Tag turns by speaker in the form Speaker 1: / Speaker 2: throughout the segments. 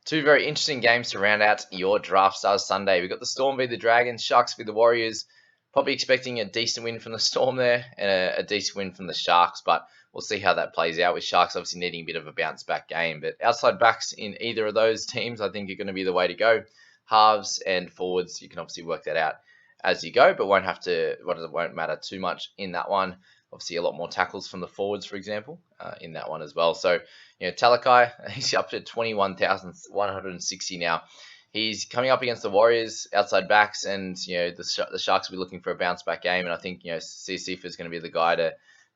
Speaker 1: Two very interesting games to round out your Draftstars Sunday. We've got the Storm v the Dragons, Sharks v the Warriors. Probably expecting a decent win from the Storm there and a decent win from the Sharks, but we'll see how that plays out with Sharks obviously needing a bit of a bounce back game. But outside backs in either of those teams, I think are going to be the way to go. Halves and forwards, you can obviously work that out as you go, but won't matter too much in that one. Obviously, a lot more tackles from the forwards, for example, in that one as well. So, Talakai, he's up to 21,160 now. He's coming up against the Warriors, outside backs, and the Sharks will be looking for a bounce back game. And I think CCF is going to be the guy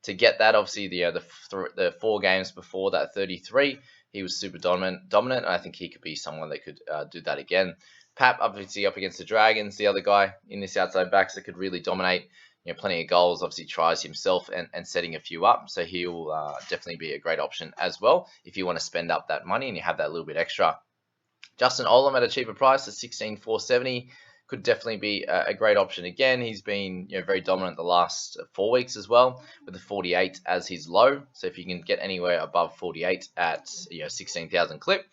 Speaker 1: to get that. Obviously, the 4 games before that 33, he was super dominant. And I think he could be someone that could do that again. Pap obviously up against the Dragons, the other guy in this outside backs that could really dominate. Plenty of goals, obviously tries himself and setting a few up. So he'll definitely be a great option as well if you want to spend up that money and you have that little bit extra. Justin Olam at a cheaper price at 16,470 could definitely be a great option again. He's been very dominant the last 4 weeks as well, with the 48 as his low. So if you can get anywhere above 48 at 16,000 clip,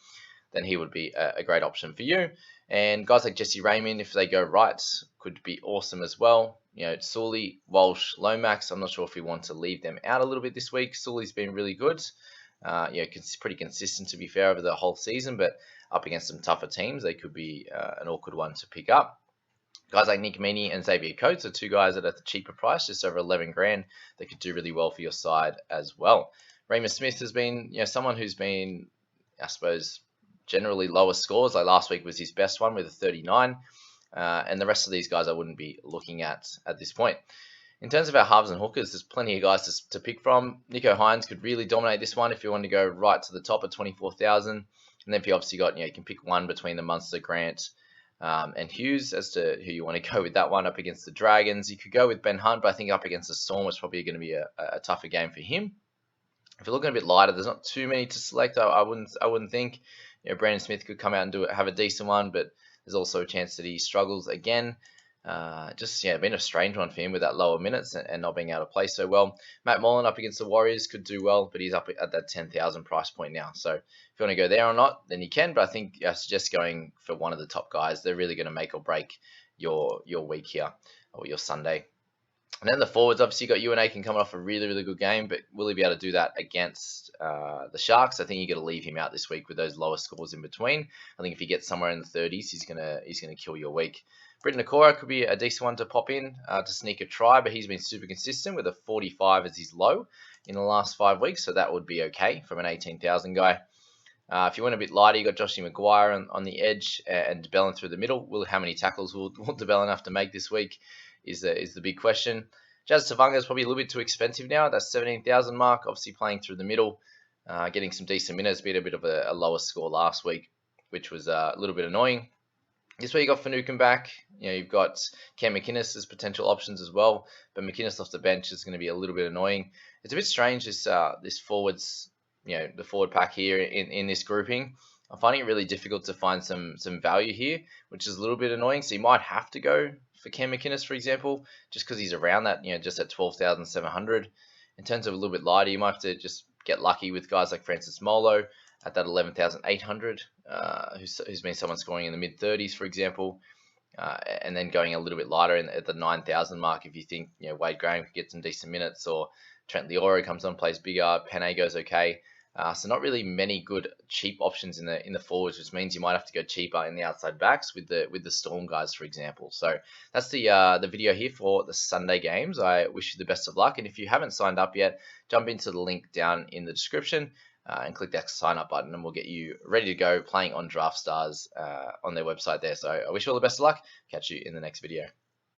Speaker 1: then he would be a great option for you. And guys like Jesse Raymond, if they go right, could be awesome as well. Sully, Walsh, Lomax, I'm not sure if we want to leave them out a little bit this week. Sully's been really good. Pretty consistent, to be fair, over the whole season, but up against some tougher teams, they could be an awkward one to pick up. Guys like Nick Meaney and Xavier Coates are two guys that are at the cheaper price, just over 11 grand. They could do really well for your side as well. Raymond Smith has been someone who's been, I suppose, generally lower scores. Like last week was his best one with a 39. And the rest of these guys I wouldn't be looking at this point. In terms of our halves and hookers, there's plenty of guys to pick from. Nico Hines could really dominate this one if you want to go right to the top at 24,000. And then if you obviously got, you can pick one between the Munster, Grant, and Hughes as to who you want to go with that one up against the Dragons. You could go with Ben Hunt, but I think up against the Storm is probably going to be a tougher game for him. If you're looking a bit lighter, there's not too many to select. I wouldn't think. Brandon Smith could come out and have a decent one, but there's also a chance that he struggles again. Been a strange one for him with that lower minutes and not being able to play so well. Matt Mullen up against the Warriors could do well, but he's up at that 10,000 price point now. So if you want to go there or not, then you can. But I think I suggest going for one of the top guys. They're really going to make or break your week here or your Sunday. And then the forwards, obviously, you got Ewan Aiken coming off a really, really good game, but will he be able to do that against the Sharks? I think you got to leave him out this week with those lower scores in between. I think if he gets somewhere in the 30s, he's gonna kill your week. Britton Nakora could be a decent one to pop in to sneak a try, but he's been super consistent with a 45 as his low in the last 5 weeks, so that would be okay from an 18,000 guy. If you went a bit lighter, you got Joshy Maguire on the edge and DeBellin through the middle. How many tackles will DeBellin have to make this week is the big question. Jazz Tavanga is probably a little bit too expensive now. That's 17,000 mark. Obviously playing through the middle, getting some decent minutes. Beat a bit of a lower score last week, which was a little bit annoying. This week you got Finucane back. You've got Cam McInnes as potential options as well, but McInnes off the bench is going to be a little bit annoying. It's a bit strange this forwards, the forward pack here in this grouping. I'm finding it really difficult to find some value here, which is a little bit annoying. So you might have to go for Cam McInnes, for example, just because he's around that, just at 12,700. In terms of a little bit lighter, you might have to just get lucky with guys like Francis Molo at that 11,800, who's been someone scoring in the mid-30s, for example, and then going a little bit lighter at the 9,000 mark if you think Wade Graham could get some decent minutes, or Trent Leora comes on, plays bigger, Penne goes okay. So not really many good cheap options in the forwards, which means you might have to go cheaper in the outside backs with the Storm guys, for example. So that's the video here for the Sunday games. I wish you the best of luck, and if you haven't signed up yet, jump into the link down in the description and click that sign up button, and we'll get you ready to go playing on Draftstars on their website there. So I wish you all the best of luck. Catch you in the next video.